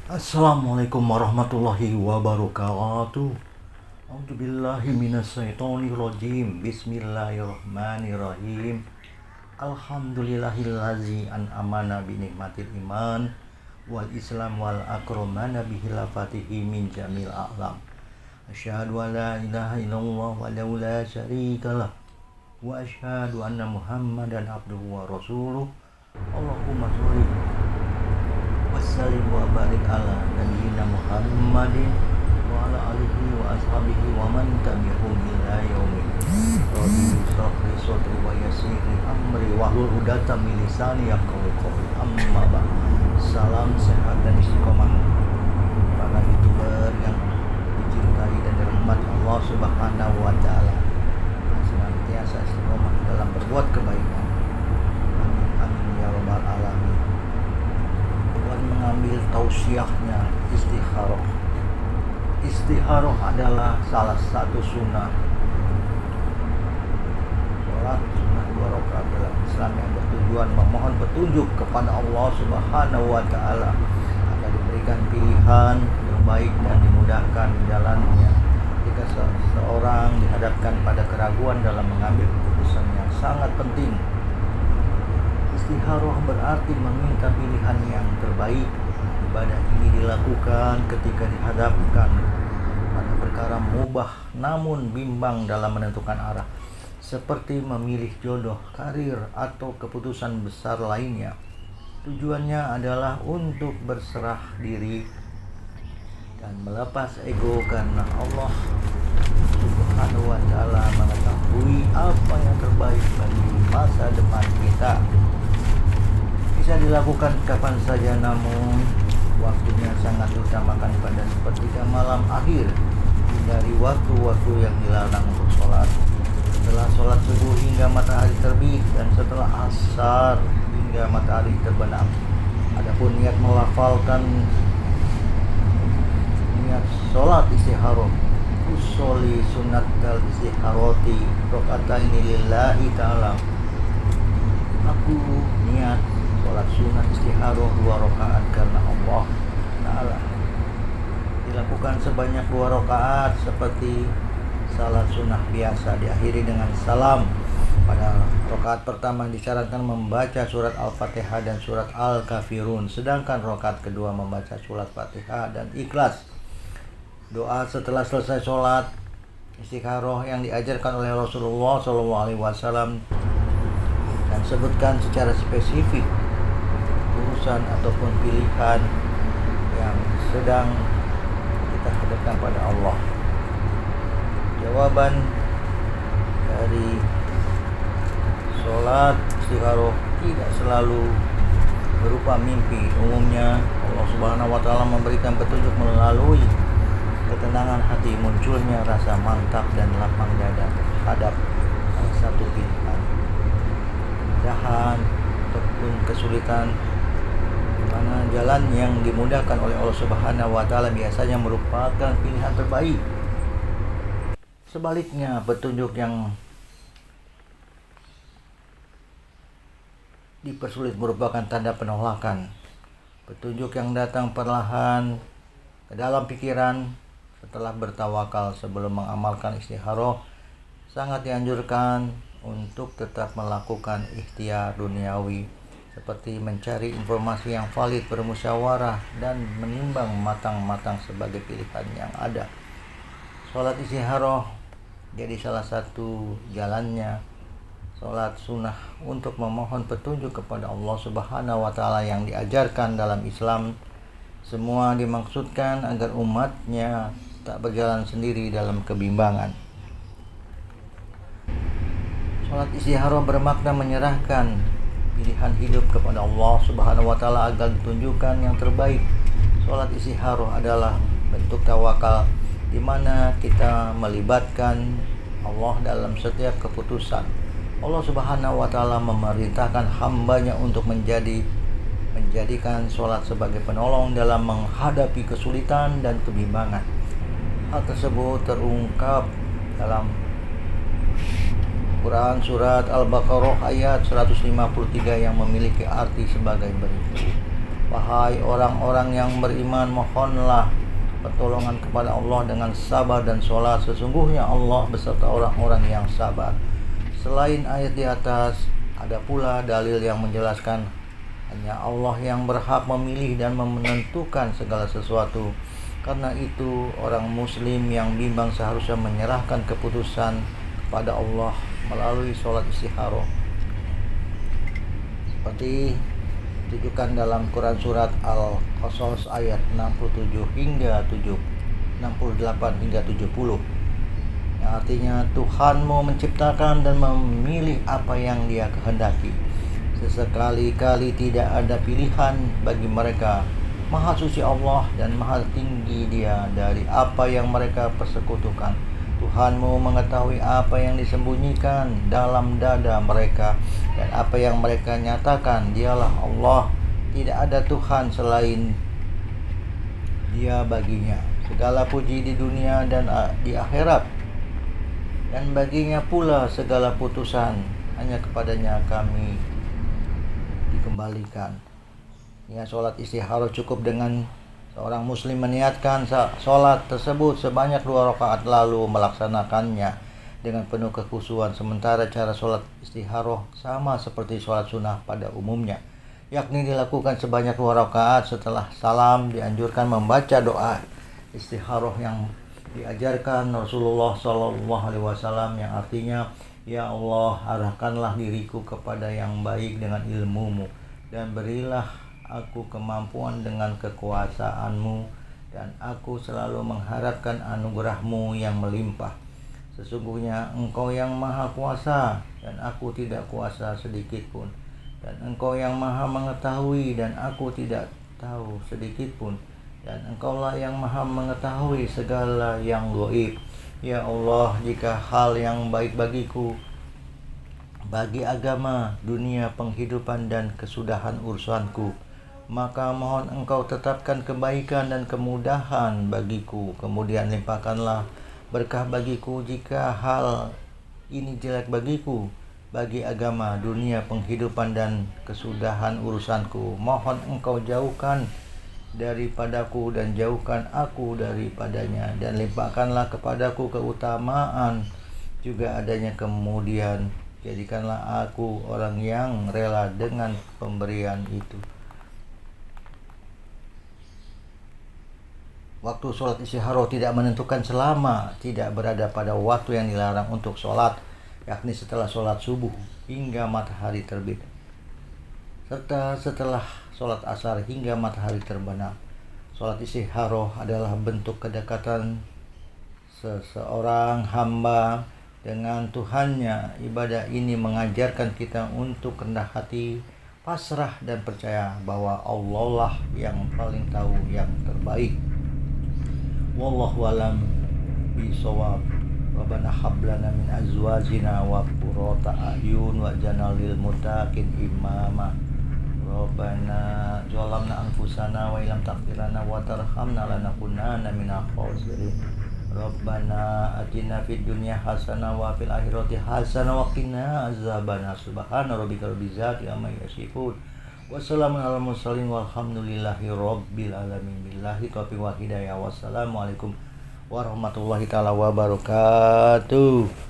Assalamualaikum warahmatullahi wabarakatuh. A'udzubillahi minasyaitonirrajim. Bismillahirrahmanirrahim. Alhamdulillahillazi an'amana bi nikmatil iman wal islam wal akramana bihil fatihi min jamil a'lam. Asyhadu an la ilaha illallah wa la syarikalah wa asyhadu anna Muhammadan abduhu wa rasuluh. Allahumma sholli wassalim wa barik ala nabiyyina Muhammadin wa ala alihi wa ashabihi wa man tabi'ahum ila yaumil rabbi shrahli sadri wa yassirli amri wahlul 'uqdatam min lisani yafqahu qawli. Amma ba'd. Salam sehat dan istiqomah para youtuber yang dicintai dan dirahmati Allah Subhanahu wa taala, senantiasa istiqomah dalam berbuat kebaikan. Amin amin ya rabbal alamin. Mengambil tausiahnya istikharah. Istikharah adalah salah satu sunnah sholat sunnah 2 rakaat dalam Islam yang bertujuan memohon petunjuk kepada Allah Subhanahu wa taala agar diberikan pilihan terbaik dan dimudahkan jalannya jika seseorang dihadapkan pada keraguan dalam mengambil keputusan yang sangat penting. Istikharah berarti meminta pilihan yang terbaik. Ibadah ini dilakukan ketika dihadapkan pada perkara mubah namun bimbang dalam menentukan arah, seperti memilih jodoh, karir, atau keputusan besar lainnya. Tujuannya adalah untuk berserah diri dan melepas ego karena Allah Subhanahu wa taala mengetahui apa yang terbaik bagi masa depan kita. Bisa dilakukan kapan saja, namun waktunya sangat diutamakan pada sepertiga malam akhir, dari waktu-waktu yang dilarang untuk sholat, setelah sholat subuh hingga matahari terbit, dan setelah asar hingga matahari terbenam. Adapun niat melafalkan niat sholat istikharah, usolli sunnatal istikharati rakaataini lillahi ta'ala. Aku niat sholat sunnah istikharah 2 rakaat karena Allah Ta'ala. Dilakukan sebanyak 2 rakaat seperti salat sunnah biasa, diakhiri dengan salam. Pada rakaat pertama disarankan membaca surat Al-Fatihah dan surat Al-Kafirun, sedangkan rakaat kedua membaca surat Fatihah dan Ikhlas. Doa setelah selesai sholat istikharah yang diajarkan oleh Rasulullah SAW dan sebutkan secara spesifik urusan ataupun pilihan yang sedang kita hadapkan pada Allah. Jawaban dari sholat istikharah tidak selalu berupa mimpi. Umumnya Allah Subhanahu wa taala memberikan petunjuk melalui ketenangan hati, munculnya rasa mantap dan lapang dada terhadap salah satu pilihan. Kemudahan ataupun kesulitan, mana jalan yang dimudahkan oleh Allah Subhanahu wa taala biasanya merupakan pilihan terbaik. Sebaliknya, petunjuk yang dipersulit merupakan tanda penolakan. Petunjuk yang datang perlahan ke dalam pikiran setelah bertawakal sebelum mengamalkan istikharah sangat dianjurkan untuk tetap melakukan ikhtiar duniawi, seperti mencari informasi yang valid, bermusyawarah, dan menimbang matang-matang sebagai pilihan yang ada. Sholat istikharah jadi salah satu jalannya sholat sunnah untuk memohon petunjuk kepada Allah Subhanahu wa taala yang diajarkan dalam Islam. Semua dimaksudkan agar umatnya tak berjalan sendiri dalam kebimbangan. Sholat istikharah bermakna menyerahkan pilihan hidup kepada Allah Subhanahu wa taala agar ditunjukkan yang terbaik. Sholat istikharah adalah bentuk tawakal di mana kita melibatkan Allah dalam setiap keputusan. Allah Subhanahu wa taala memerintahkan hambanya untuk menjadikan sholat sebagai penolong dalam menghadapi kesulitan dan kebimbangan. Hal tersebut terungkap dalam Quran surat Al-Baqarah ayat 153 yang memiliki arti sebagai berikut. Wahai orang-orang yang beriman, mohonlah pertolongan kepada Allah dengan sabar dan sholat. Sesungguhnya Allah beserta orang-orang yang sabar. Selain ayat di atas, ada pula dalil yang menjelaskan hanya Allah yang berhak memilih dan menentukan segala sesuatu. Karena itu, orang muslim yang bimbang seharusnya menyerahkan keputusan kepada Allah melalui sholat istikharah. Seperti ditujukan dalam Quran surat Al-Qasas ayat 68 hingga 70, yang artinya Tuhanmu menciptakan dan memilih apa yang Dia kehendaki. Sesekali-kali tidak ada pilihan bagi mereka. Maha suci Allah dan maha tinggi Dia dari apa yang mereka persekutukan. Tuhanmu mengetahui apa yang disembunyikan dalam dada mereka dan apa yang mereka nyatakan. Dialah Allah, tidak ada Tuhan selain Dia baginya segala puji di dunia dan di akhirat, dan baginya pula segala putusan, hanya kepadanya kami dikembalikan. Ya, sholat istikharah cukup dengan seorang muslim meniatkan sholat tersebut sebanyak 2 rakaat lalu melaksanakannya dengan penuh kekhusyuan. Sementara cara sholat istikharah sama seperti sholat sunnah pada umumnya, yakni dilakukan sebanyak 2 rakaat. Setelah salam dianjurkan membaca doa istikharah yang diajarkan Rasulullah SAW, yang artinya, Ya Allah, arahkanlah diriku kepada yang baik dengan ilmu-Mu, dan berilah aku kemampuan dengan kekuasaan-Mu, dan aku selalu mengharapkan anugerah-Mu yang melimpah. Sesungguhnya Engkau yang maha kuasa dan aku tidak kuasa sedikit pun, dan Engkau yang maha mengetahui dan aku tidak tahu sedikit pun, dan Engkaulah yang maha mengetahui segala yang gaib. Ya Allah, jika hal yang baik bagiku, bagi agama, dunia, penghidupan, dan kesudahan urusanku, maka mohon Engkau tetapkan kebaikan dan kemudahan bagiku. Kemudian limpahkanlah berkah bagiku jika hal ini jelek bagiku, bagi agama, dunia, penghidupan, dan kesudahan urusanku. Mohon Engkau jauhkan daripadaku dan jauhkan aku daripadanya, dan limpahkanlah kepadaku keutamaan juga adanya kemudian. Jadikanlah aku orang yang rela dengan pemberian itu. Waktu sholat istikharah tidak menentukan selama tidak berada pada waktu yang dilarang untuk sholat, yakni setelah sholat subuh hingga matahari terbit, serta setelah sholat asar hingga matahari terbenam. Sholat istikharah adalah bentuk kedekatan seseorang hamba dengan Tuhannya. Ibadah ini mengajarkan kita untuk rendah hati, pasrah, dan percaya bahwa Allah lah yang paling tahu yang terbaik. Wallahu alam bisawab. Rabbana hab lana min azwajina wa qurrata a'yun waj'alna lil muttaqin imama. Rabbana zalamna anfusana wa illam taghfir lana wa tarhamna lanakunanna minal khasirin. Rabbana atina fid dunya hasanah wa fil akhirati hasanah wa qina azabannar. Subhana rabbika rabbil izzati amma yasifun. Wassalamun ala mursalin walhamdulillahi rabbil alamin. Billahi taufiq wal hidayah. Wassalamualaikum warahmatullahi taala wabarakatuh.